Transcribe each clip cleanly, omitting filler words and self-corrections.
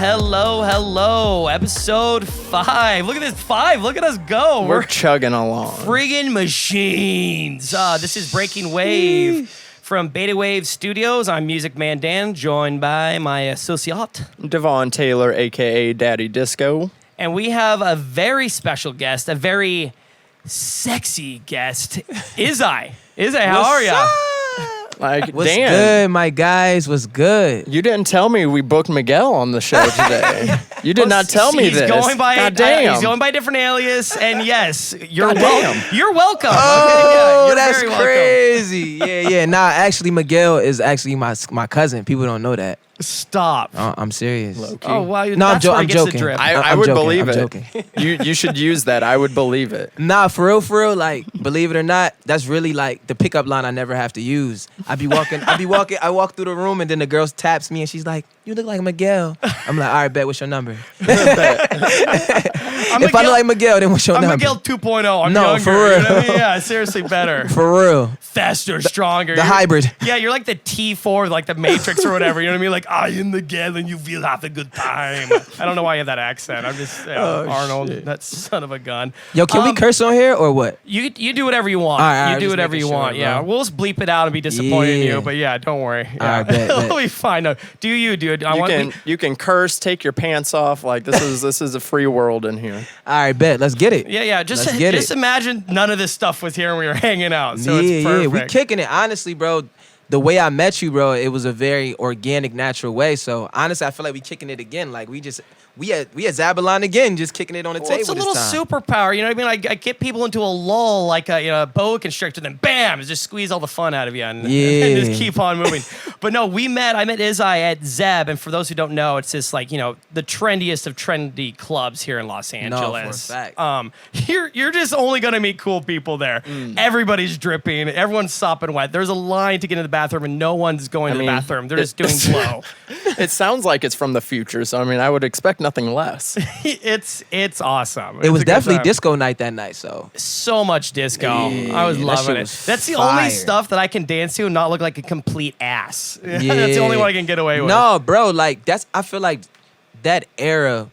Hello. Episode 5. Look at this, 5. Look at us go. We're chugging along. Friggin' machines. This is Breaking Wave from BetaWave Studios. I'm Music Man Dann, joined by my associate, Devon Taylor, a.k.a. Daddy Disco. And we have a very special guest, a very sexy guest, IzzeYe. IzzeYe, how are ya? Like, What's damn. good, my guys? What's good? You didn't tell me we booked Miguel on the show today. You did not tell me he's this. Going by, God damn. he's going by a different alias, and yes, you're damn. You're welcome. Oh, you're that's very welcome. crazy. Yeah. Nah, actually, Miguel is actually my cousin. People don't know that. Stop. I'm serious. Low-key. Oh, wow. No, that's where I'm he gets the joking. drip. I I'm would joking, believe I'm it. joking. You should use that. I would believe it. Nah, for real, like, believe it or not, that's really like the pickup line I never have to use. I walk through the room and then the girl taps me and she's like, "You look like Miguel." I'm like, "All right, bet, what's your number?" If I look like Miguel, then what's your I'm number? Miguel 2.0. I'm No, younger. for You real. know what I mean? Yeah, seriously better. For real. Faster, stronger. The hybrid. Yeah, you're like the T4, like the Matrix or whatever. You know what I mean? Like, I am Miguel and you feel half a good time. I don't know why you have that accent. I'm just Arnold, that son of a gun. Yo, can we curse on here or what? You do whatever you want. All right, you do just whatever you making want. sure, Yeah, bro. we'll just bleep it out and be disappointed in Yeah. you. But yeah, don't worry. All right, bet. We'll be fine. No, do you, dude? You can curse, take your pants off. Like this is a free world in here. All right, bet. Let's get it. Yeah. Just Let's get it. imagine none of this stuff was here and we were hanging out. So it's perfect. We kicking it. Honestly, bro, the way I met you, bro, it was a very organic, natural way. So honestly, I feel like we kicking it again. Like we at Zabalon again, just kicking it on the table. It's a little this time. superpower, you know what I mean? I get people into a lull like a boa constrictor, then bam, just squeeze all the fun out of you and just keep on moving. But no, I met IzzeYe at Zeb, and for those who don't know, it's just like, the trendiest of trendy clubs here in Los Angeles. No, for a fact. You're just only gonna meet cool people there. Everybody's dripping, everyone's sopping wet. There's a line to get in the bathroom, and no one's going to the bathroom. They're just doing blow. It sounds like it's from the future, so I mean, I would expect nothing less. It's awesome. It was a good definitely time. disco night that night. So Much disco. I was that loving shit it. was That's the fire. only stuff that I can dance to and not look like a complete ass. That's the only one I can get away with. No, bro, like I feel like that era,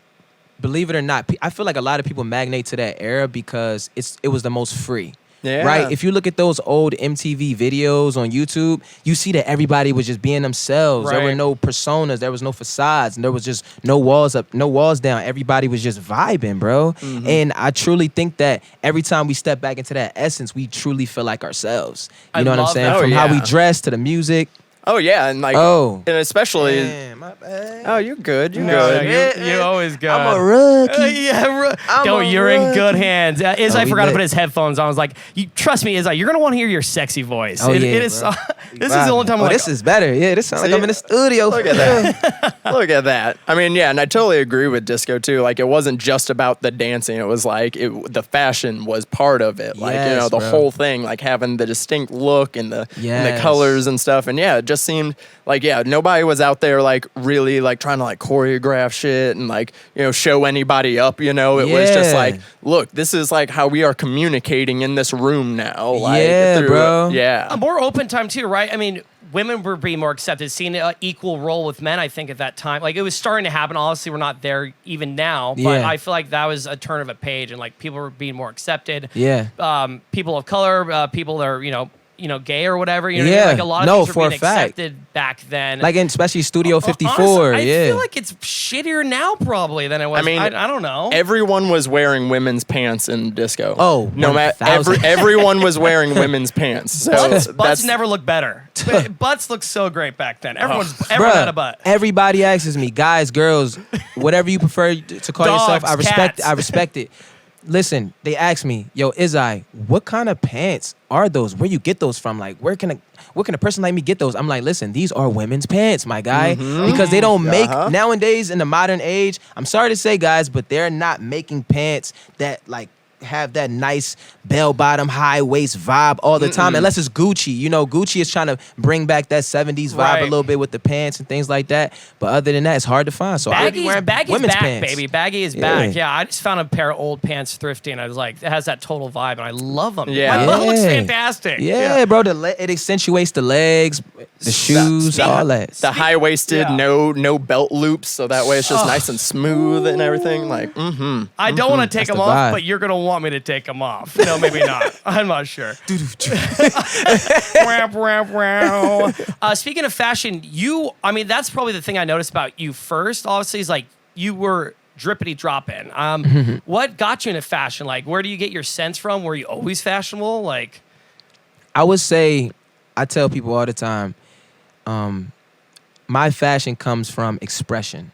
believe it or not, I feel like a lot of people magnate to that era because it was the most free. Yeah. Right? If you look at those old MTV videos on YouTube, you see that everybody was just being themselves. There were Right. no personas, there was no facades, and there was just no walls up, no walls down. Everybody was just vibing, bro. And I truly think that every time we step back into that essence, we truly feel like ourselves. You I know what I'm love saying? that. From Oh, how we yeah. dress to the music. Oh yeah, and like and especially Damn, my bad. oh, you're good. You're No, good. you always go. I'm a rookie. You're in good hands. IzzeYe we forgot to lit. put his headphones on. I was like, trust me, IzzeYe, you're going to want to hear your sexy voice. Oh, It yeah, is, bro. this is the only time I'm like, this is better. Yeah, this sounds like See? I'm in the studio. Look at that. Look at that. I mean, yeah, and I totally agree with disco too. Like, it wasn't just about the dancing. It was like the fashion was part of it. Like, Yes, the bro. whole thing, like having the distinct look and the Yes. colors and stuff. And yeah, it just seemed like nobody was out there like really like trying to like choreograph shit and like show anybody up. It was just Yeah. like, look, this is like how we are communicating in this room now. Like, Yeah, through- bro. Yeah. a more open time too, right? I mean, women were being more accepted, seeing an equal role with men, I think, at that time. Like, it was starting to happen. Obviously, we're not there even now, but Yeah. I feel like that was a turn of a page, and like people were being more accepted. Yeah. People of color, people that are, gay or whatever. You know what I Yeah. mean? Like, a lot of No, things were for a being fact. accepted back then. Like in especially Studio 54. Honestly, I yeah. feel like it's shittier now probably than it was. I mean, I don't know. Everyone was wearing women's pants in disco. Oh, no matter 1,000. everyone was wearing women's pants. So Butts that's never look better. Butts look so great back then. Everyone Bruh, had a butt. everybody asks me, guys, girls, whatever you prefer to call yourself, Dogs, I cats. respect it. Listen, they ask me, yo, IzzeYe, what kind of pants are those? Where you get those from? Like, where can a person like me get those? I'm like, listen, these are women's pants, my guy. Because they don't make, nowadays in the modern age, I'm sorry to say, guys, but they're not making pants that like have that nice bell bottom, high waist vibe all the time, unless it's Gucci. You know, Gucci is trying to bring back that 70s vibe a little bit with the pants and things like that. But other than that, it's hard to find. So I'll be wearing Baggy's women's back, pants. baby. Baggy is back. Yeah, I just found a pair of old pants thrifting. I was like, it has that total vibe, and I love them. Yeah. My butt looks fantastic. Yeah, bro. It accentuates the legs, the shoes, all that. The high-waisted, no belt loops, so that way it's just nice and smooth and everything. Like, I don't want to take That's them the off, vibe. but you're gonna want me to take them off. No, maybe not. I'm not sure. Speaking of fashion, that's probably the thing I noticed about you first. Obviously, is like you were drippity dropping. What got you into fashion? Like, where do you get your sense from? Were you always fashionable? Like, I would say, I tell people all the time, my fashion comes from expression,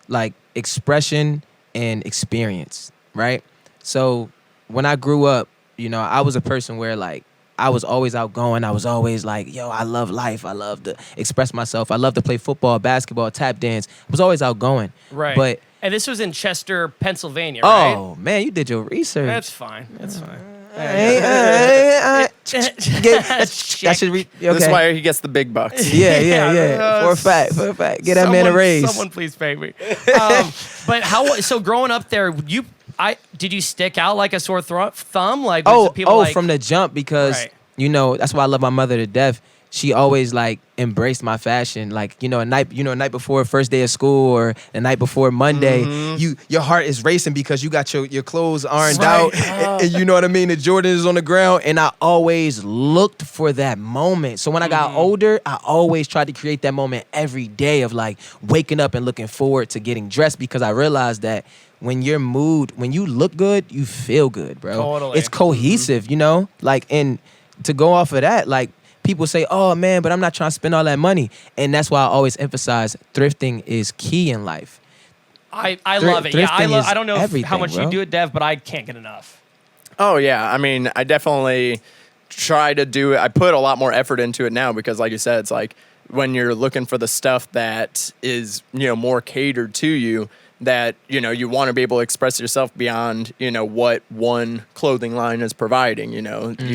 like expression and experience, right? So when I grew up, I was a person where like I was always outgoing. I was always like, yo, I love life. I love to express myself. I love to play football, basketball, tap dance. I was always outgoing. right. And this was in Chester, Pennsylvania, right? Oh, man, you did your research. That's fine. That's fine. I should okay. this is why he gets the big bucks. Yeah. For a fact. Get that man a raise. Someone please pay me. But so growing up there, did you stick out like a sore thumb? Like, was it people from the jump, because that's why I love my mother to death. She always like embraced my fashion. Like, a night before first day of school or the night before Monday, your heart is racing because you got your clothes ironed out, and you know what I mean? The Jordan is on the ground, and I always looked for that moment. So when I got older, I always tried to create that moment every day of like waking up and looking forward to getting dressed, because I realized that when you look good, you feel good, bro. Totally. It's cohesive, Like, and to go off of that, like, people say, oh, man, but I'm not trying to spend all that money. And that's why I always emphasize thrifting is key in life. I love it. Yeah, I don't know how much bro. you do it, Dev, but I can't get enough. Oh, yeah. I mean, I definitely try to do it. I put a lot more effort into it now because, like you said, it's like when you're looking for the stuff that is, more catered to you, that, you want to be able to express yourself beyond, what one clothing line is providing, you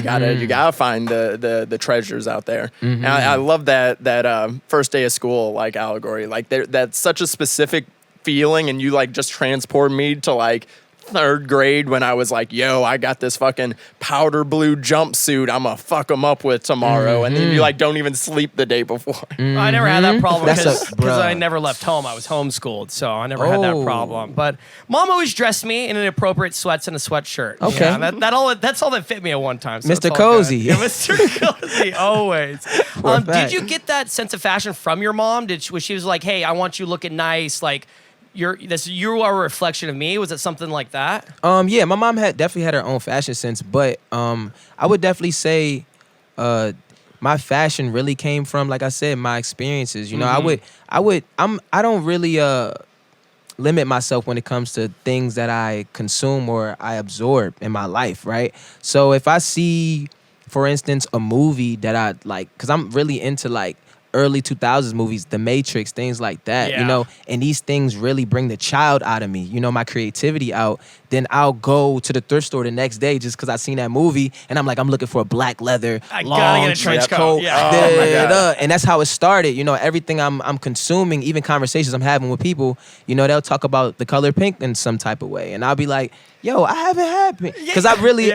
gotta find the treasures out there. And I love that first day of school, like, allegory, like that's such a specific feeling, and you like just transport me to like third grade when I was like, yo, I got this fucking powder blue jumpsuit I'm gonna fuck them up with tomorrow. And then you like don't even sleep the day before. I never had that problem because bruh. I never left home. I was homeschooled, so I never had that problem. But mom always dressed me in an appropriate sweats and a sweatshirt. Okay. Yeah, that's all that fit me at one time. So Mr. Cozy. Yeah, Mr. Cozy, always. Did you get that sense of fashion from your mom? Was she was like, hey, I want you looking nice, like you are a reflection of me? Was it something like that? Yeah, my mom definitely had her own fashion sense, but I would definitely say my fashion really came from, like I said, my experiences. I don't really limit myself when it comes to things that I consume or I absorb in my life, right? So if I see, for instance, a movie that I like, because I'm really into like early 2000s movies, The Matrix, things like that, and these things really bring the child out of me, my creativity out, then I'll go to the thrift store the next day just because I seen that movie, and I'm like, I'm looking for a black leather, long trench coat. And that's how it started. Everything I'm consuming, even conversations I'm having with people, they'll talk about the color pink in some type of way, and I'll be like, yo, I haven't had pink. Because I'm really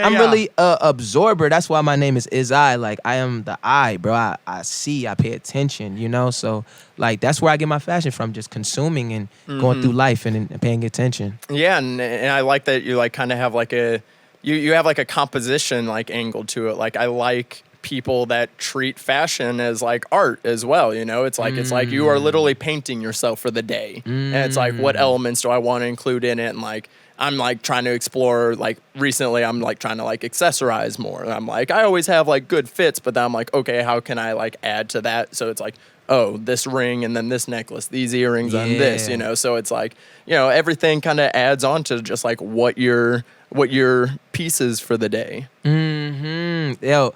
a absorber. That's why my name is IzzeYe. Like, I am the eye, bro. I see, I pay attention, So, like, that's where I get my fashion from, just consuming and going through life and paying attention. Yeah, and I like that you, like, kind of have, like, you have, like, a composition, like, angle to it. Like, I like people that treat fashion as, like, art as well, It's like you are literally painting yourself for the day. And it's like, what elements do I want to include in it? And, like, I'm like trying to explore, like recently I'm like trying to like accessorize more. I'm like, I always have like good fits, but then I'm like, okay, how can I like add to that? So it's like, oh, this ring and then this necklace, these earrings on this, So it's like, everything kind of adds on to just like what your pieces for the day. Yo,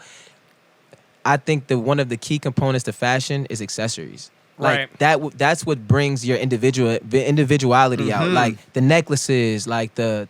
I think that one of the key components to fashion is accessories. Like Right. that's what brings your individuality out. Like the necklaces, like the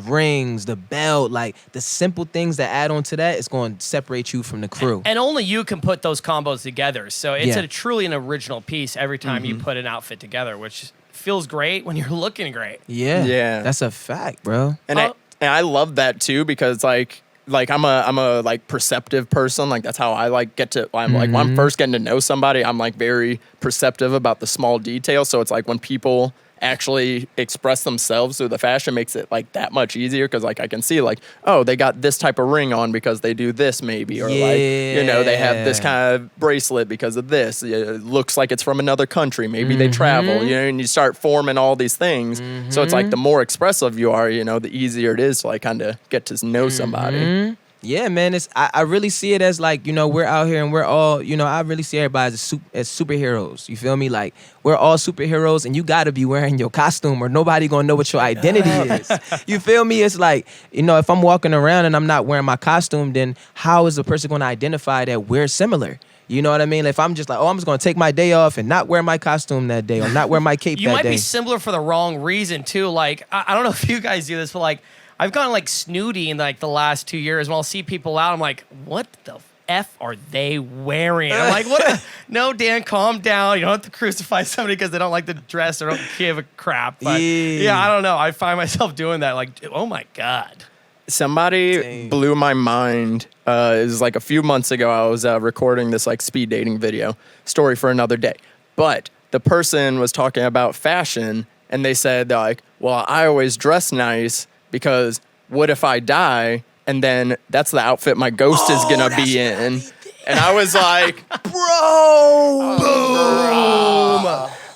rings, the belt, like the simple things that add on to that is going to separate you from the crew. And only you can put those combos together. So it's Yeah. a truly an original piece every time you put an outfit together, which feels great when you're looking great. Yeah. Yeah. That's a fact, bro. And I love that too, because like I'm a like perceptive person. Like that's how I like get to. I'm like when I'm first getting to know somebody, I'm like very perceptive about the small details. So it's like when people actually express themselves through the fashion, makes it like that much easier, because like I can see like, oh, they got this type of ring on because they do this maybe, or like, you know, they have this kind of bracelet because of this. It looks like it's from another country. Maybe they travel, you know, and you start forming all these things. So it's like the more expressive you are, you know, the easier it is to like kind of get to know somebody. Yeah, man. I really see it as like, you know, we're out here and we're all, you know, I really see everybody as superheroes. You feel me? Like we're all superheroes, and you got to be wearing your costume or nobody gonna know what your identity is. You feel me? It's like, you know, if I'm walking around and I'm not wearing my costume, then how is a person gonna identify that we're similar? You know what I mean? If I'm just like, oh, I'm just gonna take my day off and not wear my costume that day, or not wear my cape You that might day. be similar for the wrong reason too. Like I don't know if you guys do this, but like I've gotten like snooty in like the last 2 years. When I'll see people out, I'm like, what the F are they wearing? I'm like, what? No, Dan, calm down. You don't have to crucify somebody because they don't like the dress or don't give a crap. But yeah, I don't know. I find myself doing that. Like, oh my God. Somebody blew my mind. It was like a few months ago. I was recording this like speed dating video, story for another day. But the person was talking about fashion, and they said like, well, I always dress nice because what if I die, and then that's the outfit my ghost is gonna be in. And I was like, Bro,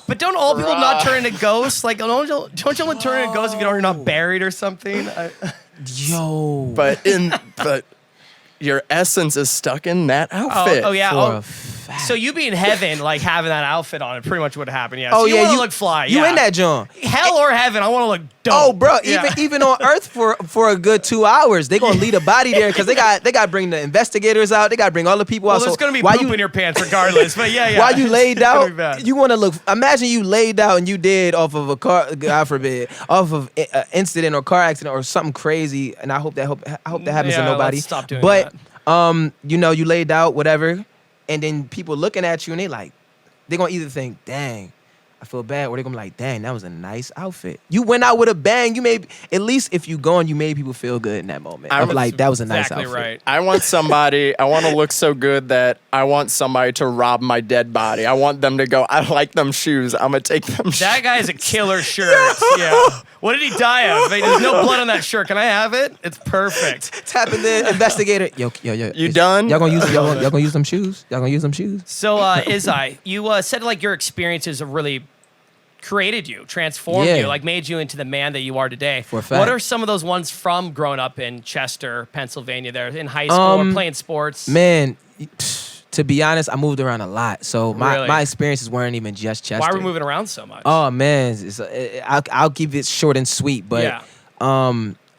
But don't all people not turn into ghosts? Like, don't you only turn into ghosts if you're not buried or something? yo. but your essence is stuck in that outfit. Oh yeah. For Oh, a fact. so you be in heaven, like having that outfit on, it pretty much would happen. Yeah. Oh So you yeah, want to you look fly. You yeah. in that John? Hell or heaven, I want to look dope. Oh, bro, Yeah. even on Earth for a good 2 hours, they gonna leave a body there because they got to bring the investigators out. They got to bring all the people Well, out. there's So gonna be while poop you in your pants regardless. But yeah. while you laid It's gonna be out, bad. you want to look. Imagine you laid out and you did off of a car, God forbid, off of an incident or car accident or something crazy. And I hope that happens to Yeah, nobody. let's stop doing but that. you know, you laid out whatever, and then people looking at you and they're gonna either think, dang, I feel bad, or they're gonna be like, dang, that was a nice outfit. You went out with a bang. You made, at least if you gone, you made people feel good in that moment. I Of was like, that was a nice Exactly outfit. right. I want to look so good that I want somebody to rob my dead body. I want them to go, I like them shoes. I'm going to take them shoes. That guy is a killer shirt. Yeah. What did he die of? There's no blood on that shirt. Can I have it? It's perfect. Tapping the investigator. Yo. You done? Y'all gonna use them shoes? Y'all gonna use them shoes? So, IzzeYe, you said like your experiences have really created you, transformed Yeah. you, like made you into the man that you are today. For a fact. What are some of those ones from growing up in Chester, Pennsylvania, there in high school or playing sports? Man, to be honest, I moved around a lot, so Really? my experiences weren't even just Chester. Why are we moving around so much? Oh man, I'll keep it short and sweet. But Yeah.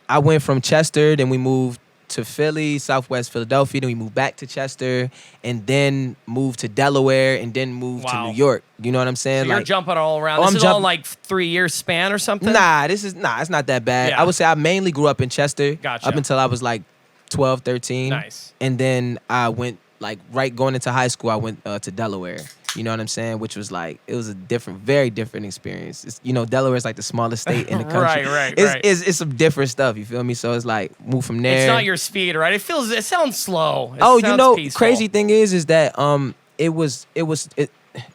I went from Chester, then we moved to Philly, Southwest Philadelphia, then we moved back to Chester, and then moved to Delaware, and then moved to Wow. New York. You know what I'm saying? So you're Like, jumping all around. Oh, This I'm is all jumping- like 3-year span or something? it's not that bad. Yeah. I would say I mainly grew up in Chester Gotcha. up until I was like 12, 13. Nice. And then I went, like, right going into high school, I went to Delaware. You know what I'm saying? Which was like, it was a very different experience. It's, you know, Delaware is like the smallest state in the country. Right. It's some different stuff. You feel me? So it's like, move from there. It's not your speed, right? It sounds slow. It Oh, you sounds know, peaceful. crazy thing is that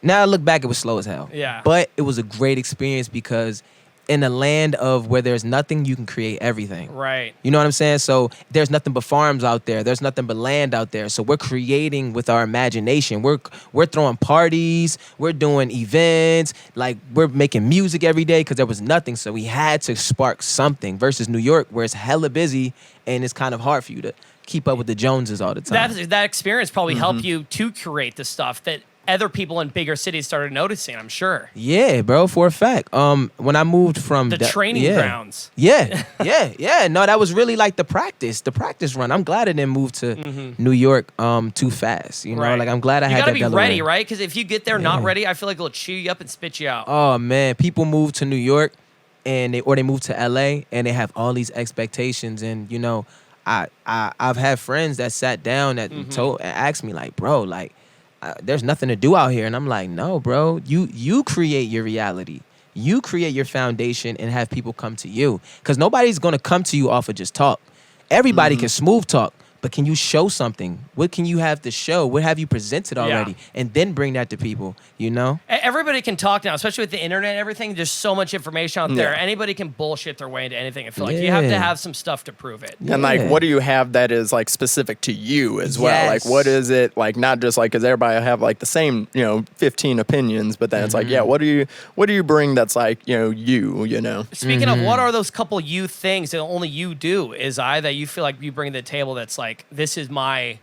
now I look back, it was slow as hell. Yeah. But it was a great experience because in a land of where there's nothing, you can create everything. Right. You know what I'm saying? So there's nothing but farms out there. There's nothing but land out there. So we're creating with our imagination. We're throwing parties. We're doing events. Like, we're making music every day because there was nothing. So we had to spark something versus New York, where it's hella busy and it's kind of hard for you to keep up with the Joneses all the time. That experience probably helped you to curate the stuff that other people in bigger cities started noticing, I'm sure. Yeah, bro, for a fact. When I moved from The training grounds. Yeah. No, that was really like the practice run. I'm glad I didn't move to New York too fast. You know, Right. like I'm glad I You had gotta that be Delaware. ready, right? Because if you get there not ready, I feel like it'll chew you up and spit you out. Oh man, people move to New York and they move to LA and they have all these expectations, and you know, I've had friends that sat down that told and asked me like, bro, like there's nothing to do out here, and I'm like, no, bro, you create your reality. You create your foundation and have people come to you, because nobody's gonna come to you off of just talk. Everybody can smooth talk, but can you show something? What can you have to show? What have you presented already? And then bring that to people, you know? Everybody can talk now, especially with the internet and everything. There's so much information out there. Anybody can bullshit their way into anything. I feel like you have to have some stuff to prove it. And like, what do you have that is like specific to you as well? Like, what is it like? Not just like, because everybody have like the same, 15 opinions, but then it's like, what do you bring that's like, you know? Speaking of, what are those couple you things that only you do, IzzeYe, that you feel like you bring to the table that's like, this is my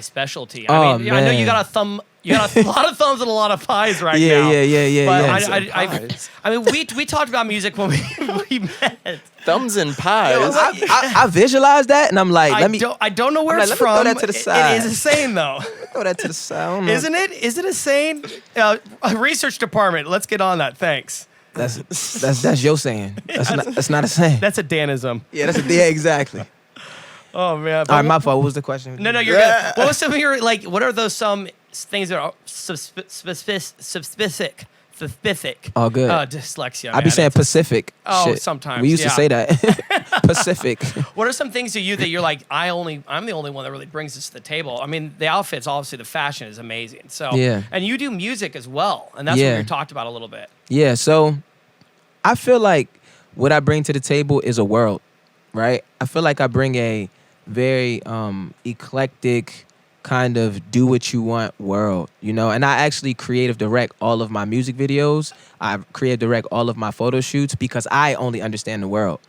specialty? I mean, I know you got a thumb. You got a lot of thumbs and a lot of pies right now. Yeah. But I mean, we talked about music when we met. Thumbs and pies. I visualized that, and I'm like, I don't know where I'm it's like, let me from. throw that to the side. It is a saying, though. throw that to the side. Isn't it? Is it a saying? Research department. Let's get on that. Thanks. That's your saying. That's not a saying. That's a Danism. Yeah, exactly. Oh man. All right, my fault. What was the question? No, you're good. What was some of your like? What are those some things that are specific? Oh, good. Dyslexia. I be saying Pacific. Oh, shit. sometimes. We used to say that. Pacific. What are some things to you that you're like, I'm the only one that really brings this to the table? I mean, the outfits, obviously, the fashion is amazing. So yeah. And you do music as well, and that's what we talked about a little bit. Yeah. So I feel like what I bring to the table is a world, right? I feel like I bring a very eclectic kind of do what you want world, and I actually creative direct all of my music videos. I creative direct all of my photo shoots because I only understand the world,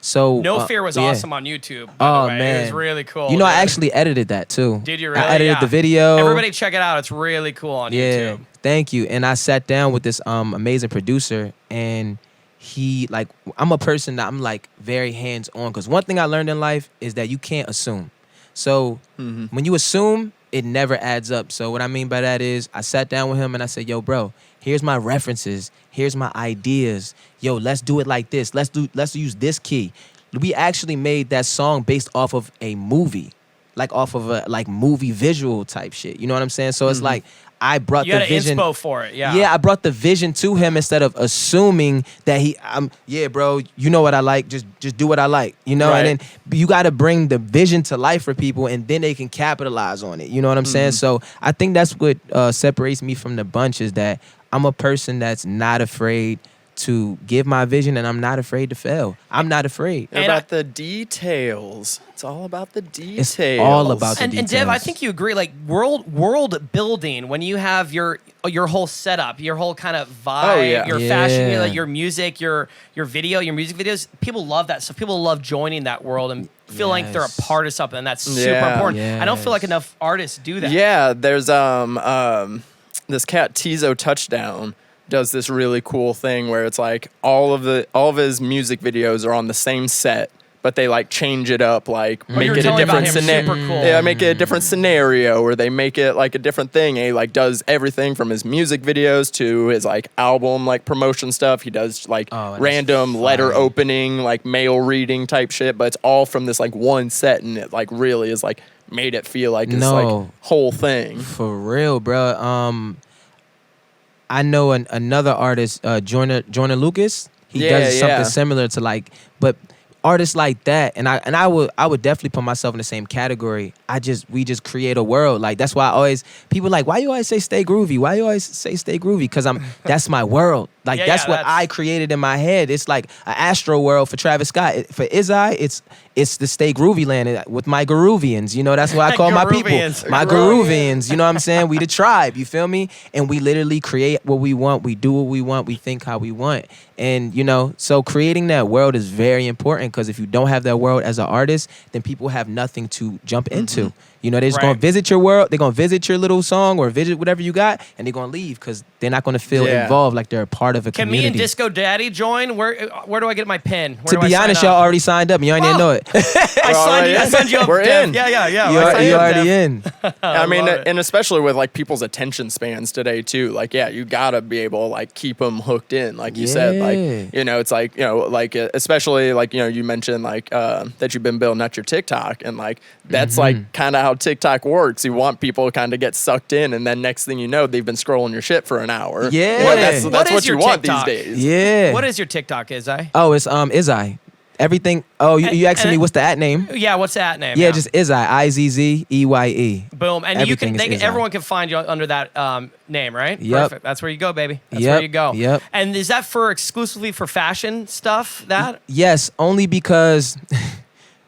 so No Fear was awesome on YouTube, by the way. Man, it was really cool. I actually edited that too. Did you really? I edited the video. Everybody check it out. It's really cool on YouTube. Thank you. And I sat down with this amazing producer, and he, like, I'm a person that I'm like very hands-on, because one thing I learned in life is that you can't assume. So when you assume, it never adds up. So what I mean by that is I sat down with him and I said, yo, bro, here's my references. Here's my ideas. Yo, let's do it like this. Let's use this key. We actually made that song based off of a movie, like off of a movie visual type shit. You know what I'm saying? So it's like I brought you the had vision. Inspo for it, yeah. Yeah, I brought the vision to him instead of assuming that bro, you know what I like, just do what I like, Right. And then you got to bring the vision to life for people, and then they can capitalize on it. You know what I'm saying? So I think that's what separates me from the bunch, is that I'm a person that's not afraid to give my vision, and I'm not afraid to fail. I'm not afraid. About the details. It's all about the details. It's all about the details. And Dev, I think you agree. Like world building, when you have your whole setup, your whole kind of vibe, your fashion, your music, your video, your music videos, people love that. So people love joining that world and feel like they're a part of something. And that's super important. I don't feel like enough artists do that. Yeah, there's this cat Tizo Touchdown does this really cool thing where it's like all of his music videos are on the same set, but they like change it up, like make it a different scenario. Cool. Yeah, make it a different scenario, or they make it like a different thing. And he like does everything from his music videos to his like album like promotion stuff. He does like random letter opening, like mail reading type shit, but it's all from this like one set, and it like really is like made it feel like this like whole thing. For real, bro. I know another artist, Joyner Lucas. He does something similar to but artists like that, and I would definitely put myself in the same category. We just create a world. Like, that's why people like, why you always say stay groovy? Why you always say stay groovy? Because that's my world. Like, that's what I created in my head. It's like an Astro world for Travis Scott. For IzzeYe, it's the stay groovy land with my Groovians. That's what I call my people. My Groovians. You know what I'm saying? We the tribe. You feel me? And we literally create what we want. We do what we want. We think how we want. And, so creating that world is very important because if you don't have that world as an artist, then people have nothing to jump into. They're just going to visit your world. They're going to visit your little song or visit whatever you got, and they're going to leave because they're not going to feel involved like they're a part of a Can community. me and Disco Daddy join? Where do I get my pin? Where To do I be sign honest, up? y'all already signed up and you ain't even know it. I signed you up. We're Dev. in. Yeah. You already in. I mean, love it. and especially with like people's attention spans today too. Like, you gotta be able to like keep them hooked in, like you said. Like, it's like especially like you mentioned like that you've been building out your TikTok, and like that's like kind of how TikTok works. You want people to kind of get sucked in, and then next thing you know, they've been scrolling your shit for an hour. Yeah. Well, that's What is what you your want TikTok? these days. Yeah. What is your TikTok, IzzeYe? Oh, it's IzzeYe. Everything. Oh, you asking me what's the at name? Yeah, what's that name? Yeah, just IzzeYe. IZZEYE. Boom. And Everything is IzzeYe. everyone can find you under that name, right? Yep. Perfect. That's where you go, baby. That's Yep. where you go. Yep. And is that exclusively for fashion stuff? That Yes, only because,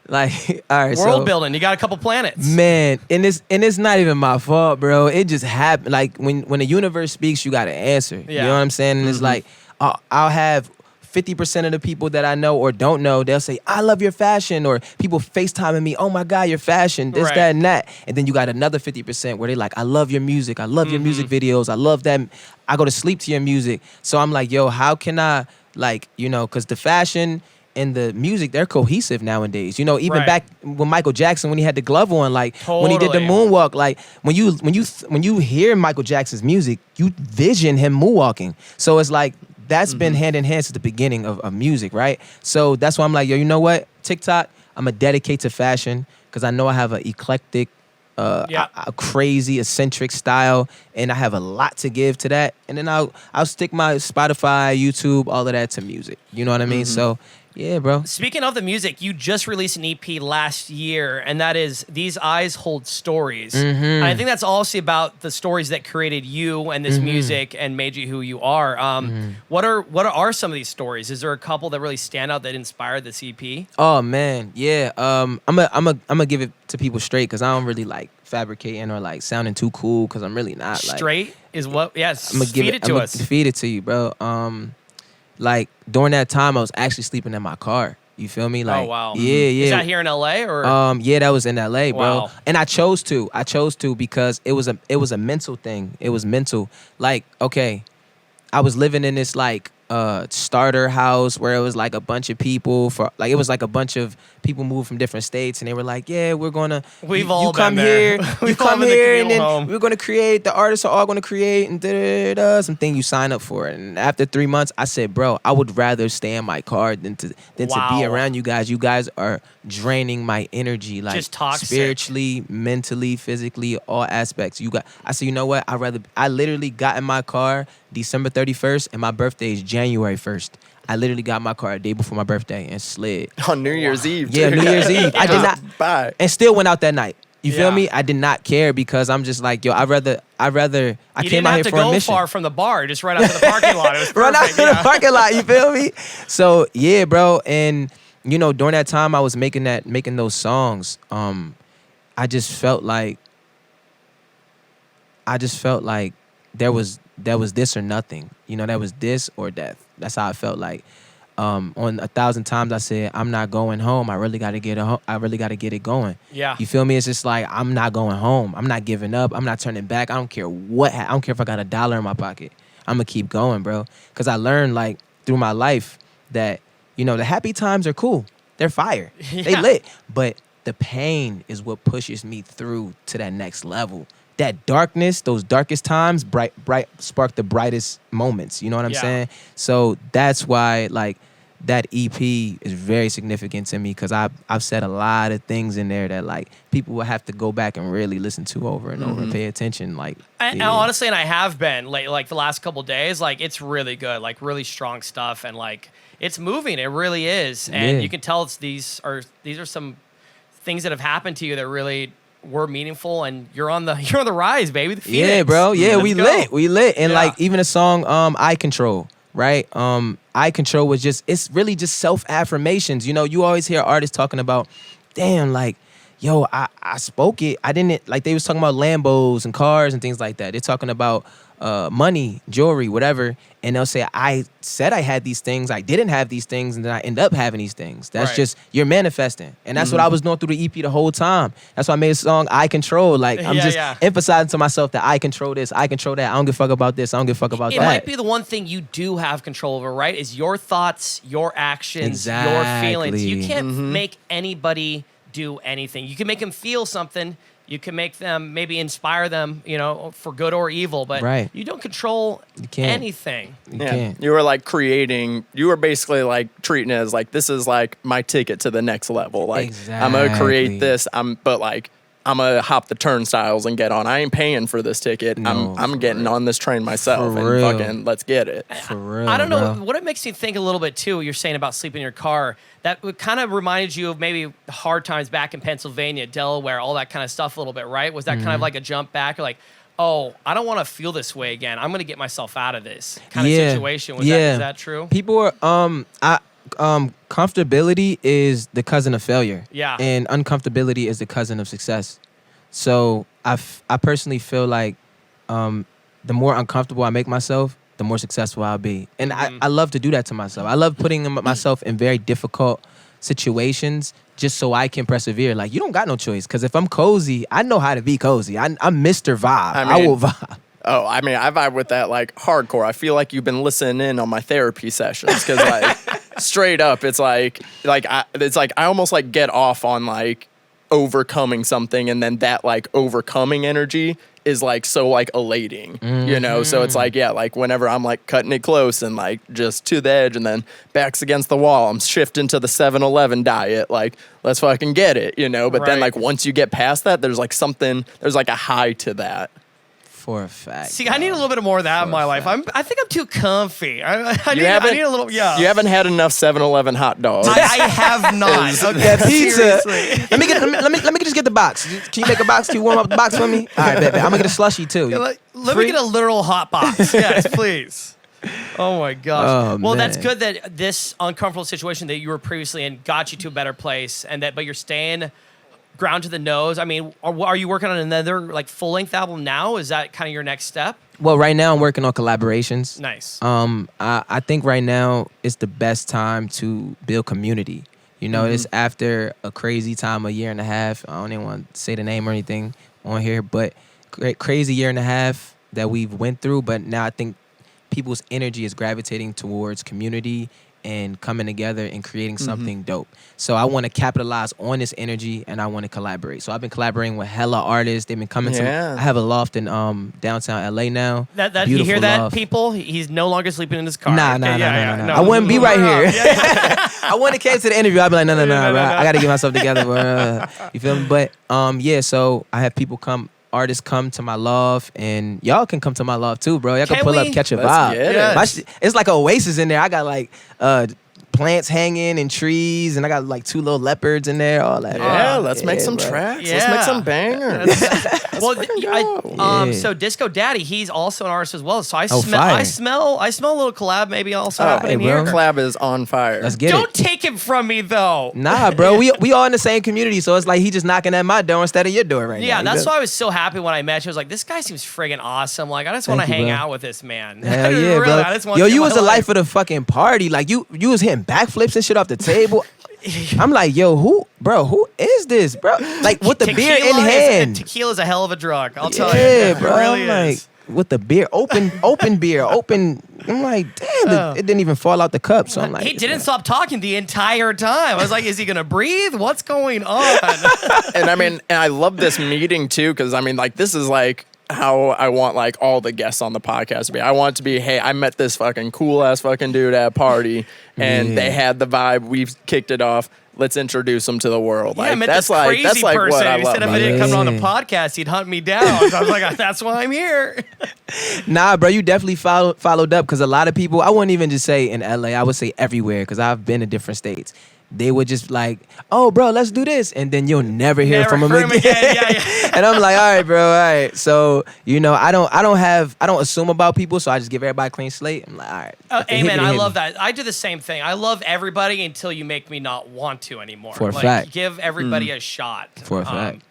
like, all right, world so, building. You got a couple planets. man, and it's not even my fault, bro. It just happened. Like when the universe speaks, you got to answer. You Yeah. know what I'm saying? And it's like I'll have 50% of the people that I know or don't know, they'll say, I love your fashion, or people FaceTiming me, oh my God, your fashion, this, Right. that, and that. And then you got another 50% where they like, I love your music. I love your music videos. I love that. I go to sleep to your music. So I'm like, yo, how can I, like, because the fashion and the music, they're cohesive nowadays. Even Right. back when Michael Jackson, when he had the glove on, like when he did the Totally. moonwalk, like when you hear Michael Jackson's music, you vision him moonwalking. So it's like, that's been hand in hand since the beginning of music, right? So that's why I'm like, yo, you know what? TikTok, I'm going to dedicate to fashion because I know I have an eclectic, a crazy, eccentric style, and I have a lot to give to that. And then I'll stick my Spotify, YouTube, all of that to music. You know what I mean? So, yeah, bro. Speaking of the music, you just released an EP last year, and that is These Eyes Hold Stories. And I think that's also about the stories that created you and this music and made you who you are. What are some of these stories? Is there a couple that really stand out that inspired this EP? Oh man, yeah. I'm gonna give it to people straight because I don't really like fabricating or like sounding too cool because I'm really not. Like, Straight is what? Yes. I'm gonna give feed it to I'ma us. Feed it to you, bro. Like during that time, I was actually sleeping in my car. You feel me? Like, Oh wow. Yeah, yeah. Is that here in LA or? Yeah, that was in LA, bro. Wow. And I chose to because it was a mental thing. It was mental. Like, okay, I was living in this like starter house where it was like a bunch of people it was like a bunch of people moved from different states, and they were like, yeah, we're gonna We've all you come been there. here, you We've all come been the here, and communal then home. we're gonna create. The artists are all gonna create and something you sign up for. And after 3 months, I said, bro, I would rather stay in my car than to be Wow. around you guys. You guys are draining my energy, like Just toxic. spiritually, mentally, physically, all aspects. I said, you know what? I literally got in my car December 31st, and my birthday is January 1st. I literally got in my car a day before my birthday and slid. On New Year's Eve. Yeah, too. New Year's Eve. I did not, Bye. and still went out that night. You feel Yeah. me? I did not care because I'm just like, yo, I You came didn't out have here to for a go mission. far from the bar, just right out to the parking lot. It was Run out perfect, to the yeah. parking lot, you feel me? So yeah, bro. And during that time I was making those songs, I just felt like there was this or nothing. That was this or death. That's how I felt like. On 1,000 times I said, I'm not going home. I really got to get it going. Yeah. You feel me? It's just like, I'm not going home. I'm not giving up. I'm not turning back. I don't care I don't care if I got $1 in my pocket. I'm going to keep going, bro. Because I learned, like, through my life that, the happy times are cool. They're fire. They Yeah. lit. But the pain is what pushes me through to that next level. That darkness, those darkest times, bright spark the brightest moments. You know what I'm Yeah. saying? So that's why, like, that EP is very significant to me because I've said a lot of things in there that like people will have to go back and really listen to over and over and pay attention. Like, And yeah. honestly, and I have been like the last couple days, like it's really good, like really strong stuff, and like it's moving. It really is, and Yeah. you can tell these are some things that have happened to you that really were meaningful, and you're on the rise, baby. The Yeah, Phoenix. bro. Yeah, Let's we go. lit. And Yeah. like even a song, I Control, right? I Control was it's really just self-affirmations. You always hear artists talking about, damn, like, yo, I spoke it. I didn't, like, they was talking about Lambos and cars and things like that. They're talking about money, jewelry, whatever. And they'll say, I said I had these things. I didn't have these things. And then I end up having these things. That's Right. just, you're manifesting. And that's what I was doing through the EP the whole time. That's why I made a song, I Control. Like, I'm just emphasizing to myself that I control this, I control that. I don't give a fuck about this. I don't give a fuck about It that. might be the one thing you do have control over, right? Is your thoughts, your actions, your feelings. You can't make anybody do anything. You can make them feel something. You can make them, maybe inspire them, you know, for good or evil, but you don't control anything. You can't. You were like you were basically like treating it as like, this is like my ticket to the next level. Like, I'm going to create this, but like, I'm going to hop the turnstiles and get on. I ain't paying for this ticket. No, I'm getting on this train myself and fucking let's get it. For real, I don't know. bro. What it makes me think a little bit too, you're saying about sleeping in your car, that kind of reminded you of maybe the hard times back in Pennsylvania, Delaware, all that kind of stuff a little bit, right? Was that kind of like a jump back? Or like, oh, I don't want to feel this way again. I'm going to get myself out of this kind of situation. Is that true? People are, comfortability is the cousin of failure. Yeah. And uncomfortability is the cousin of success. So I personally feel like the more uncomfortable I make myself, the more successful I'll be. And I love to do that to myself. I love putting myself in very difficult situations just so I can persevere. Like, you don't got no choice. Because if I'm cozy, I know how to be cozy. I'm Mr. Vibe. I will vibe. Oh, I mean, I vibe with that like hardcore. I feel like you've been listening in on my therapy sessions because like straight up, it's like I almost like get off on like overcoming something, and then that like overcoming energy is like so like elating, you know? So it's like, yeah, like whenever I'm like cutting it close and like just to the edge and then back's against the wall, I'm shifting to the 7-Eleven diet. Like, let's fucking get it, you know? But then like once you get past that, there's like a high to that. For a fact. See, I need a little bit more of that in my life. I think I'm too comfy. I need a little, You haven't had enough 7-Eleven hot dogs. I have not. Okay, That pizza. seriously. Let me just get the box. Can you make a box? Can you warm up the box for me? All right, bet. I'm gonna get a slushie too. Let me get a literal hot box. Yes, please. Oh my gosh. Oh, well, man. that's good that this uncomfortable situation that you were previously in got you to a better place, and but you're staying ground to the nose. I mean, are you working on another like full length album now? Is that kind of your next step? Well, right now I'm working on collaborations. Nice. I think right now it's the best time to build community. You know, it's after a crazy time, a year and a half. I don't even want to say the name or anything on here, but crazy year and a half that we've went through. But now I think people's energy is gravitating towards community and coming together and creating something dope. So I want to capitalize on this energy, and I want to collaborate. So I've been collaborating with hella artists. They've been coming to me. I have a loft in downtown LA now. That you hear that, people? He's no longer sleeping in his car. Nah. I wouldn't be right here. I wouldn't have came to the interview. I'd be like, no, bro. I got to get myself together, bro. You feel me? But so I have artists come to my loft, and y'all can come to my loft too, bro. Y'all can pull up, catch a vibe. Yes. It's like an oasis in there. I got like plants hanging and trees, and I got like 2 little leopards in there. All that. Yeah, let's make some tracks. Yeah. Let's make some bangers. So Disco Daddy, he's also an artist as well. So I fire. smell a little collab maybe also happening here. Collab is on fire. Let's get Don't it. take him from me though. Nah, bro. We all in the same community, so it's like he just knocking at my door instead of your door right now. Yeah, that's why I was so happy when I met you. I was like, this guy seems friggin' awesome. Like, I just want to hang out with this man. Hell yeah, really, bro. I just want Yo, to you get was my the life of the fucking party. Like you was hitting backflips and shit off the table. I'm like, yo, who is this, bro? Like with the beer in hand. Tequila's a hell of a drug. I'll tell you. Yeah, bro. It really I'm is. like, with the beer, open beer, open. I'm like, damn, it didn't even fall out the cup. So I'm like, he didn't stop talking the entire time. I was like, is he gonna breathe? What's going on? And I mean, and I love this meeting too, because I mean, like, this is like how I want like all the guests on the podcast to be. I want it to be, hey, I met this fucking cool ass fucking dude at a party, and they had the vibe. We've kicked it off. Let's introduce them to the world. Yeah, like, I met that's this like crazy that's like person. what I He love. said if I didn't come on the podcast, he'd hunt me down. So I was like, that's why I'm here. Nah, bro, you definitely followed up, because a lot of people, I wouldn't even just say in LA, I would say everywhere, because I've been in different states. they would just like, oh, bro, let's do this. And then you'll never hear from them again. Yeah. And I'm like, all right, bro, all right. So, I don't assume about people, so I just give everybody a clean slate. I'm like, all right. Amen. I love that. I do the same thing. I love everybody until you make me not want to anymore. For a fact. Give everybody a shot. For a fact.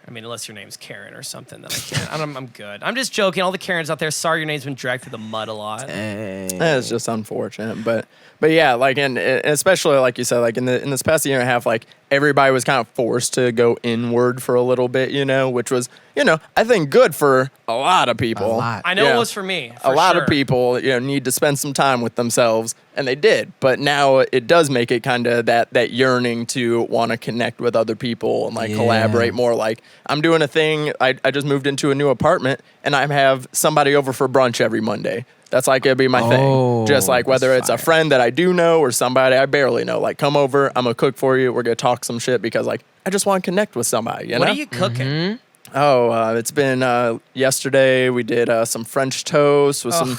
I mean, unless your name's Karen or something, then I can't. I'm good. I'm just joking. All the Karens out there, sorry your name's been dragged through the mud a lot. It's just unfortunate, but yeah, like and especially like you said, like in this past year and a half, like everybody was kind of forced to go inward for a little bit, which was I think good for a lot of people. I know it was for me. A lot of people need to spend some time with themselves, and they did. But now it does make it kind of that yearning to want to connect with other people and collaborate more. Like I'm doing a thing. I just moved into a new apartment, and I have somebody over for brunch every Monday. That's like it'd be my thing. Just like whether it's a friend that I do know or somebody I barely know. Like come over, I'm gonna cook for you. We're gonna talk some shit because like I just want to connect with somebody. What are you cooking? Oh, it's been yesterday. We did some French toast with some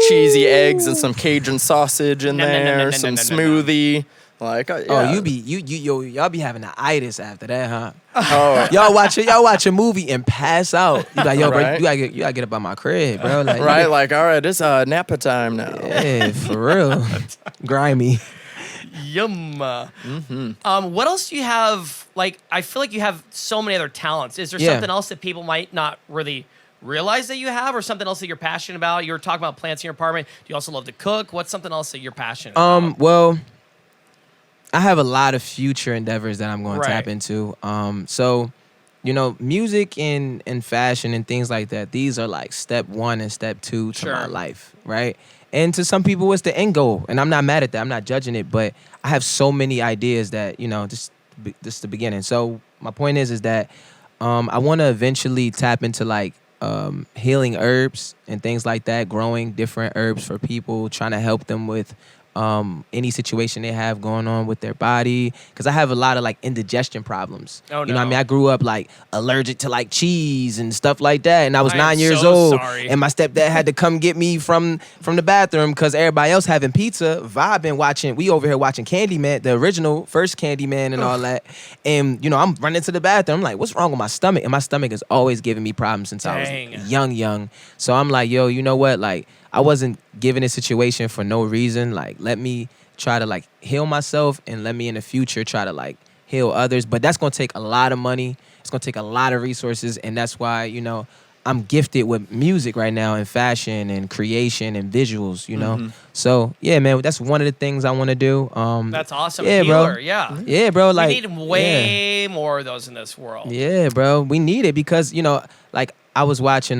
cheesy eggs and some Cajun sausage in there. Some smoothie. Like, y'all be having the itis after that, huh? Oh, y'all watch a movie and pass out. You like, yo, bro, you gotta get up on my crib, bro. Like, right, like, all right, it's napa time now. Yeah, for real. Grimy. Yum. What else do you have? Like, I feel like you have so many other talents. Is there something else that people might not really realize that you have, or something else that you're passionate about? You were talking about plants in your apartment. Do you also love to cook? What's something else that you're passionate about? Well, I have a lot of future endeavors that I'm going to tap into. So, music and fashion and things like that, these are like step 1 and step 2 to my life, right? And to some people, it's the end goal. And I'm not mad at that. I'm not judging it. But I have so many ideas that, this is the beginning. So my point is that I want to eventually tap into like healing herbs and things like that, growing different herbs for people, trying to help them with any situation they have going on with their body, because I have a lot of like indigestion problems. Oh, no. I grew up like allergic to like cheese and stuff like that, and I was 9 years so old, sorry. and my stepdad had to come get me from the bathroom because everybody else having pizza, vibing, watching. We over here watching Candyman, the original first Candyman, and all that. And I'm running to the bathroom. I'm like, what's wrong with my stomach? And my stomach is always giving me problems since I was young. So I'm like, yo, you know what? Like, I wasn't given a situation for no reason. Like, let me try to like heal myself, and let me in the future try to like heal others. But that's gonna take a lot of money. It's gonna take a lot of resources, and that's why I'm gifted with music right now, and fashion and creation and visuals. So yeah, man, that's one of the things I want to do. That's awesome. Yeah, Healer, bro. Yeah, bro. Like, we need way more of those in this world. Yeah, bro. We need it because like I was watching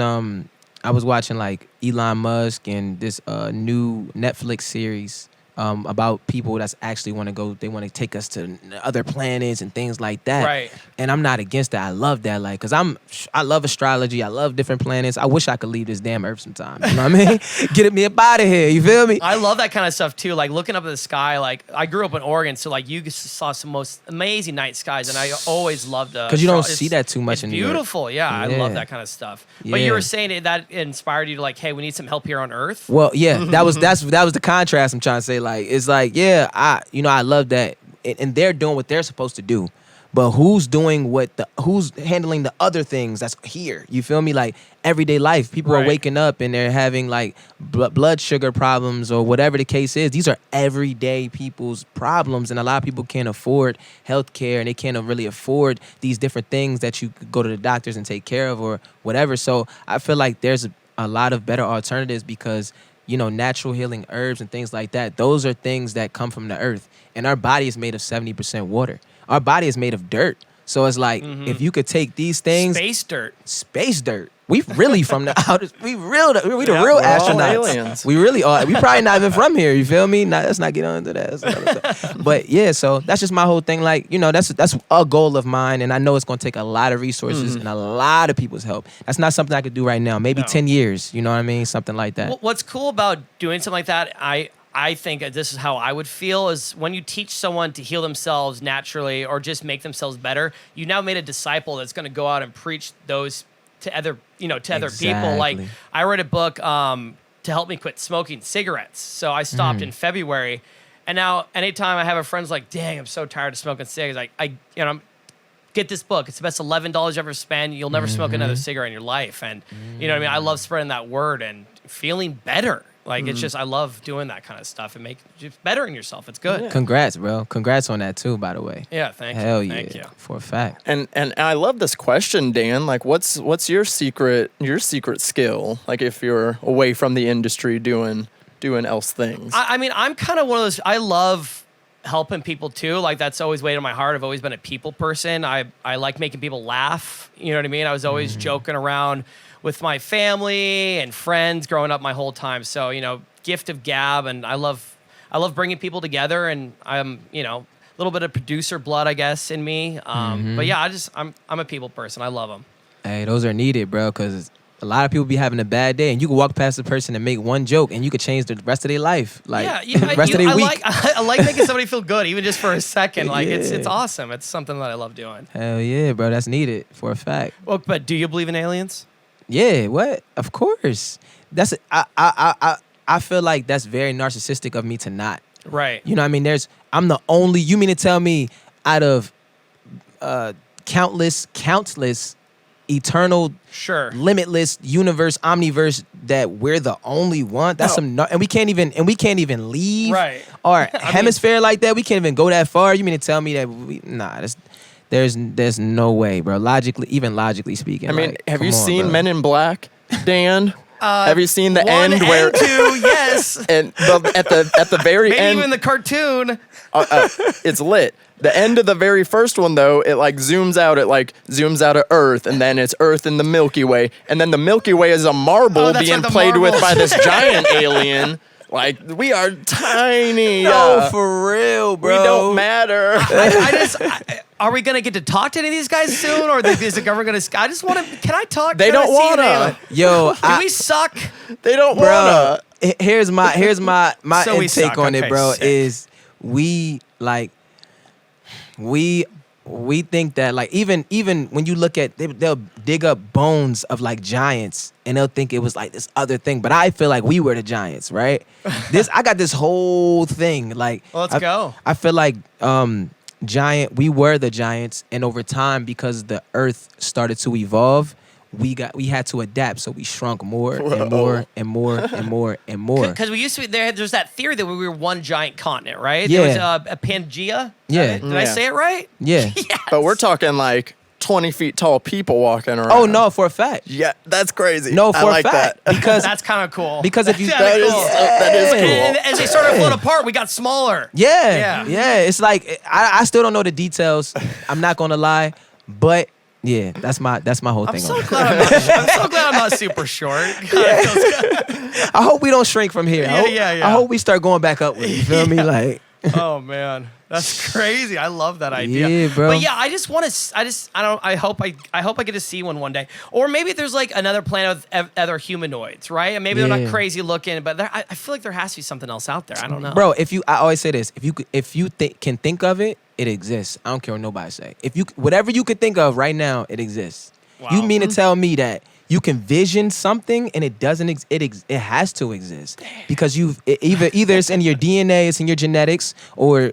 like Elon Musk and this new Netflix series about people that's actually they want to take us to other planets and things like that. Right. And I'm not against that. I love that. Like, cause I love astrology. I love different planets. I wish I could leave this damn Earth sometime. You know what I mean? Get me up out of here. You feel me? I love that kind of stuff too. Like looking up at the sky. Like I grew up in Oregon, so like you saw some most amazing night skies, and I always loved because you don't see that too much in New York. Beautiful. Yeah, I love that kind of stuff. But you were saying that inspired you to like, hey, we need some help here on Earth. Well, yeah, that was the contrast I'm trying to say. Like, it's like, yeah, I love that, and they're doing what they're supposed to do, but who's handling the other things that's here? You feel me? Like everyday life, people are waking up and they're having like blood sugar problems or whatever the case is. These are everyday people's problems, and a lot of people can't afford healthcare, and they can't really afford these different things that you could go to the doctors and take care of or whatever. So I feel like there's a lot of better alternatives because natural healing herbs and things like that, those are things that come from the earth. And our body is made of 70% water. Our body is made of dirt. So it's like, if you could take these things... Space dirt. We really from the outer... We the real astronauts. Aliens. We really are. We probably not even from here, you feel me? Let's not get on into that. But yeah, so that's just my whole thing. Like, that's a goal of mine, and I know it's going to take a lot of resources and a lot of people's help. That's not something I could do right now. Maybe 10 years, you know what I mean? Something like that. What's cool about doing something like that, I think this is how I would feel, is when you teach someone to heal themselves naturally or just make themselves better, you now made a disciple that's going to go out and preach those to other people. Like I read a book to help me quit smoking cigarettes. So I stopped in February, And now, anytime I have a friend's like, dang, I'm so tired of smoking cigs, get this book. It's the best $11 you ever spend. You'll never smoke another cigarette in your life. And you know what I mean? I love spreading that word and feeling better. Like, it's just, I love doing that kind of stuff and just bettering yourself. It's good. Congrats, bro. Congrats on that too, by the way. Yeah, thank you. Hell yeah. Thank you. For a fact. And I love this question, Dan. Like, what's your secret skill? Like, if you're away from the industry doing else things. I mean, I'm kind of one of those, I love helping people too. Like, that's always weighed on my heart. I've always been a people person. I like making people laugh. You know what I mean? I was always joking around with my family and friends growing up my whole time. So, gift of gab, and I love bringing people together, and I'm, a little bit of producer blood, I guess, in me. But yeah, I'm a people person. I love them. Hey, those are needed, bro, because a lot of people be having a bad day, and you can walk past the person and make one joke, and you could change the rest of their life. Like, the rest of their week. I like making somebody feel good, even just for a second. Like, it's awesome. It's something that I love doing. Hell yeah, bro. That's needed for a fact. Well, but do you believe in aliens? Yeah, what? Of course. I feel like that's very narcissistic of me to not. Right. You know what I mean? I'm the only, you mean to tell me out of countless, eternal, limitless universe, omniverse, that we're the only one? That's and we can't even leave our hemisphere like that. We can't even go that far. You mean to tell me that there's no way, bro. Logically speaking. I mean, like, have you seen bro. Men in Black, Dan? Have you seen the end where? 1 and 2, yes. And at the very maybe end, even the cartoon. it's lit. The end of the very first one, though, it zooms out of Earth, and then it's Earth in the Milky Way, and then the Milky Way is a marble being played with by this giant alien. Like, we are tiny. No, for real, bro. We don't matter. Are we going to get to talk to any of these guys soon? Or is the government going to... I just want to... Can I talk? They don't want to. Yo, do we suck? They don't want to. Here's my So intake on it, bro, sick. is we think that, like, even when you look at, they'll dig up bones of like giants and they'll think it was like this other thing, but I feel like we were the giants, right? I got this whole thing, like, well, let's go. I feel like we were the giants, and over time, because the earth started to evolve, we had to adapt, so we shrunk more and more and more and more and more. Because we used to be there's that theory that we were one giant continent, right? Yeah. There was a Pangea. Yeah. Did I say it right? Yeah. Yes. But we're talking like 20 feet tall people walking around. Oh no, for a fact. Yeah, that's crazy. No, for I like a fact. that. Because that's kind of cool. Because if you that is cool. And as they started to float apart, we got smaller. Yeah. It's like I still don't know the details. I'm not gonna lie, but yeah, that's my whole thing. I'm so glad I'm not super short. I hope we don't shrink from here. Yeah. I hope we start going back up with it. You feel me? Like, oh man, that's crazy. I love that idea. Yeah, bro. But yeah, I hope I get to see one day. Or maybe there's like another planet with other humanoids, right? And maybe they're not crazy looking, but I feel like there has to be something else out there. I don't know. Bro, I always say this: if you can think of it, it exists. I don't care what nobody say. Whatever you could think of right now, it exists. Wow. You mean to tell me that you can vision something and it doesn't it has to exist? Because either it's in your DNA, it's in your genetics, or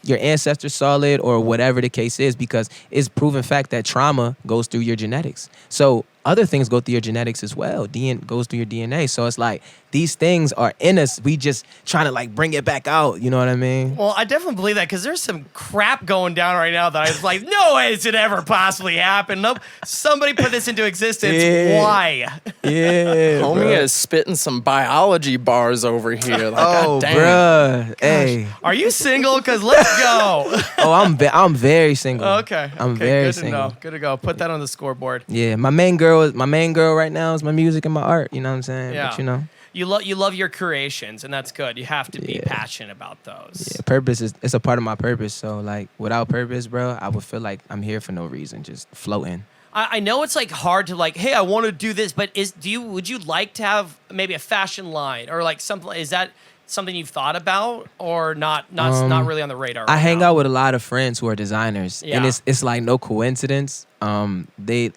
your ancestors saw it, or whatever the case is, because it's proven fact that trauma goes through your genetics. So other things go through your genetics as well. Goes through your DNA. So it's like these things are in us. We just trying to like bring it back out. You know what I mean? Well, I definitely believe that, because there's some crap going down right now that I was like, no way it ever possibly happen. Nope. Somebody put this into existence. Yeah. Why? Yeah, Homie bro. is spitting some biology bars over here. Like, Oh, God damn. bruh. Hey. Are you single? Because let's go. Oh, I'm very single. Okay. I'm very good single. to know. Good to go. Put that on the scoreboard. Yeah, my main girl right now is my music and my art. You know what I'm saying? Yeah. But you know, You love your creations, and that's good. You have to be passionate about those. yeah, purpose it's a part of my purpose. So like, without purpose, bro, I would feel like I'm here for no reason, just floating. I know it's like hard to like, hey, I want to do this, but would you like to have maybe a fashion line or like something? Is that something you've thought about, or not really on the radar? I right hang now? out with a lot of friends who are designers, and Yeah. it's like no coincidence. I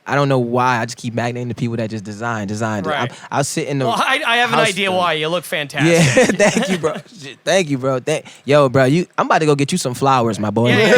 don't know why I just keep magnating the people that just design. Right. I'll sit in the. Well, I have an house idea phone. why. You look fantastic. Yeah, thank you, bro. Thank you, bro. Yo, bro, I'm about to go get you some flowers, my boy. Yeah.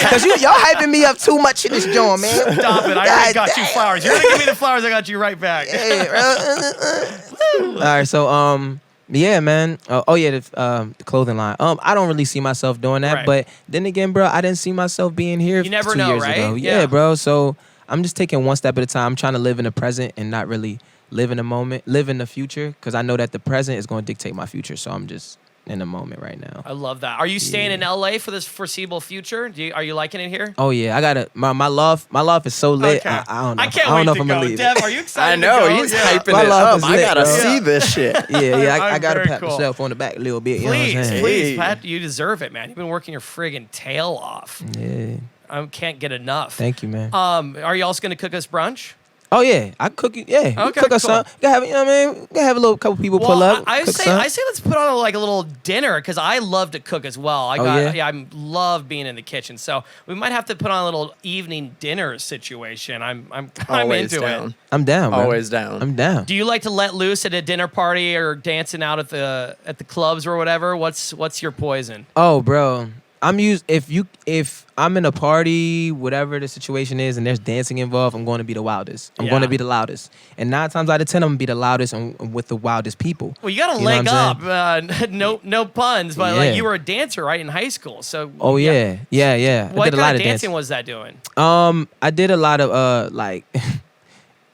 Cause y'all hyping me up too much in this joint, man. Stop it! I already got you flowers. You're gonna give me the flowers. I got you right back. Hey, bro. All right, so yeah, man. The clothing line. I don't really see myself doing that, Right. but then again, bro, I didn't see myself being here. You never 2 know, years right? ago. Yeah. Yeah, bro. So I'm just taking one step at a time. I'm trying to live in the present and not really live in the moment, live in the future, because I know that the present is going to dictate my future. So I'm just in the moment right now. I love that. Are you staying in LA for this foreseeable future? Are you liking it here? Oh yeah, I gotta. My loft is so lit. Okay. I don't know. I can't I don't wait know to if I'm gonna go. leave. Dev, are you excited? I know to go? he's Yeah. hyping My it love up. is I lit, gotta bro. see this shit. Yeah, I I'm gotta very pat cool. myself on the back a little bit. You know what I'm Please, saying? please, Pat, you deserve it, man. You've been working your friggin' tail off. Yeah. I can't get enough. Thank you, man. Are you also gonna cook us brunch? Oh yeah, I cook it. Yeah, Okay, cook us cool. some. You gotta have, you know what I mean? You gotta have a little couple people pull up. I cook say some. let's put on like a little dinner because I love to cook as well. I love being in the kitchen, so we might have to put on a little evening dinner situation. I'm Always into down. it. I'm down, bro. Always down. I'm down. Do you like to let loose at a dinner party or dancing out at the clubs or whatever? What's your poison? Oh, bro. If I'm in a party, whatever the situation is, and there's dancing involved, I'm going to be the wildest. I'm going Yeah. to be the loudest. And 9 times out of 10, I'm gonna be the loudest and with the wildest people. Well, you got a You know leg what I'm up. No puns, but like Yeah. you were a dancer, right, in high school. So Oh yeah. I What did a kind lot of of dancing dancing. was that doing? I did a lot of like.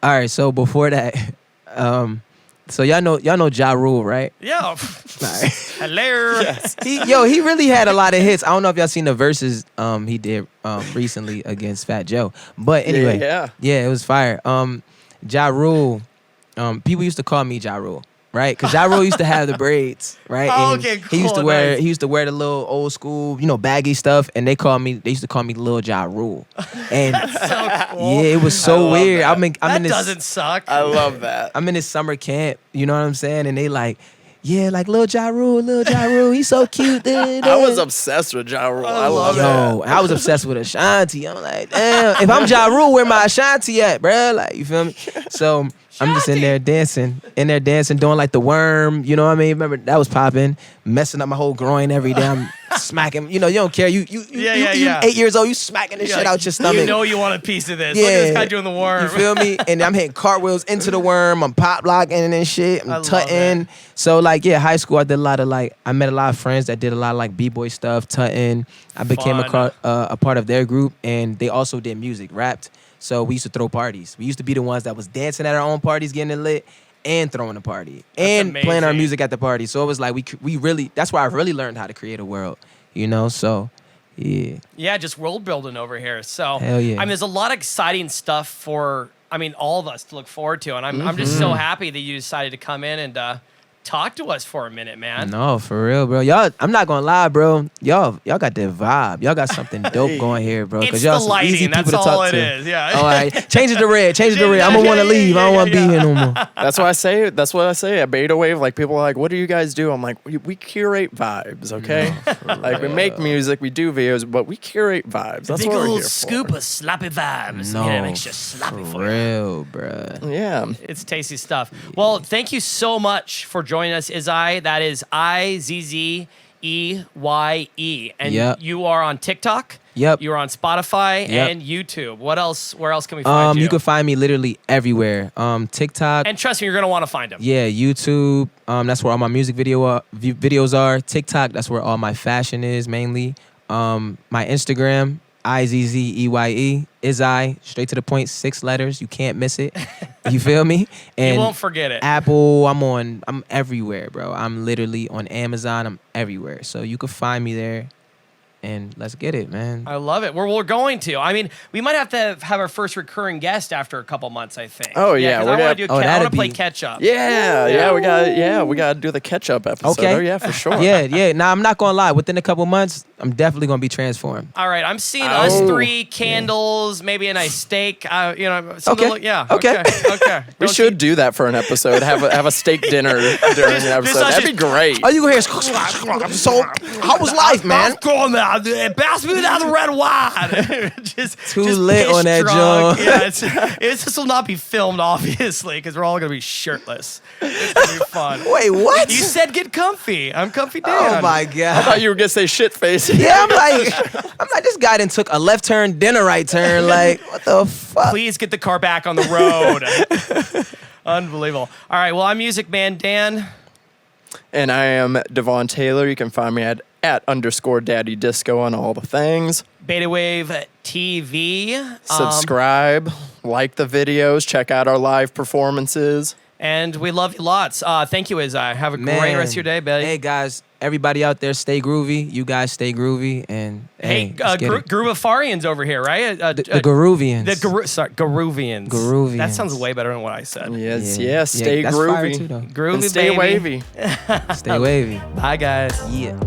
All right, so before that, so y'all know Ja Rule, right? Yeah. Alright. Hello. He really had a lot of hits. I don't know if y'all seen the verses he did recently against Fat Joe. But anyway, Yeah. it was fire. Ja Rule, people used to call me Ja Rule, right? Because Ja Rule used to have the braids, right? Oh, And okay, He used to cool, wear nice. he used to wear the little old school, baggy stuff, and they used to call me Lil Ja Rule. And So cool. yeah, it was I so love weird. that. I'm in That this doesn't suck. I love that. I'm in this summer camp, you know what I'm saying? And they like, yeah, like Lil Ja Rule, he's so cute. I was obsessed with Ja Rule. I love that. Yo, I was obsessed with Ashanti. I'm like, damn, if I'm Ja Rule, where my Ashanti at, bruh? Like, you feel me? So I'm just in there dancing, doing like the worm. You know what I mean? Remember that was popping, messing up my whole groin every day. I'm smacking. You don't care. You Yeah. 8 years old. You smacking this shit out your stomach. You know you want a piece of this. Look at this guy doing the worm. You feel me? And I'm hitting cartwheels into the worm. I'm pop locking and shit. I I'm love tutting. So like, yeah, high school I did a lot of I met a lot of friends that did a lot of like b-boy stuff, tutting. I became Fun. a part of their group, and they also did music, rapped. So we used to throw parties. We used to be the ones that was dancing at our own parties, getting it lit, and throwing a party, and playing our amazing. music at the party. So it was like we really. That's where I really learned how to create a world. So yeah. Yeah, just world building over here. So Hell yeah. I mean, there's a lot of exciting stuff for all of us to look forward to, and I'm just so happy that you decided to come in and talk to us for a minute, man. No, for real, bro. Y'all, I'm not gonna lie, bro. Y'all got that vibe. Y'all got something dope going here, bro. It's y'all the some lighting. easy That's people to all talk it to. is. Yeah. All right, change it to red. Change it to red. I'm gonna want to leave. I don't want to be here no more. That's what I say at BetaWave. Like people are like, "What do you guys do?" I'm like, "We curate vibes, okay? Like we make music, we do videos, but we curate vibes. That's Big what we're old here scoop for." of sloppy vibes. No, Yeah, it makes you sloppy for you. real, bro. Yeah. It's tasty stuff. Well, thank you so much for joining us, IzzeYe. That is IzzeYe. And Yep. you are on TikTok. Yep. You are on Spotify Yep. and YouTube. What else? Where else can we find you? You can find me literally everywhere. TikTok. And trust me, you're gonna want to find him. Yeah, YouTube. That's where all my music videos are. TikTok. That's where all my fashion is mainly. My Instagram. IzzeYe. IzzeYe. Straight to the point. 6 letters. You can't miss it. You feel me? And You won't forget it. Apple. I'm everywhere, bro. I'm literally on Amazon. I'm everywhere. So you can find me there. and let's get it, man. I love it. We're going to. I mean, we might have to have our first recurring guest after a couple months, I think. Oh, yeah, 'cause we're I gonna- want to do. Oh, I that'd want to play be- catch up. We gotta do the catch up episode. Okay. Oh yeah, for sure. Yeah. Now I'm not gonna lie. Within a couple months, I'm definitely gonna be transformed. All right, I'm seeing Oh. us three, candles, maybe a nice steak. Something. Okay. Yeah. Okay. Okay. We Don't should do that for an episode. Have a steak dinner during an episode. us That'd be great. Oh, you gonna hear? So, how was life, man? Go now. Pass me that red wine. just Too just lit piss on that drunk. joint. Yeah, this will not be filmed, obviously, because we're all gonna be shirtless. It's gonna be fun. Wait, what? You said get comfy. I'm comfy Dan. Oh my I god. thought you were gonna say shit face. Yeah, I'm like, this guy done took a left turn, then a right turn. Like, what the fuck? Please get the car back on the road. Unbelievable. All right, well, I'm Music Man Dan. And I am Devon Taylor. You can find me at @_Daddy Disco on all the things. BetaWave TV. Subscribe, like the videos, check out our live performances. And we love you lots. Thank you, IzzeYe. Have a great Man. rest of your day, buddy. Hey guys, everybody out there, stay groovy. You guys stay groovy, and Hey, let's get it. Groovafarians over here, right? the Groovians. Groovians. Groovians. That sounds way better than what I said. Yes, stay that's fire groovy. too, though. Groovy, And stay baby. wavy. Stay wavy. Bye, guys. Yeah.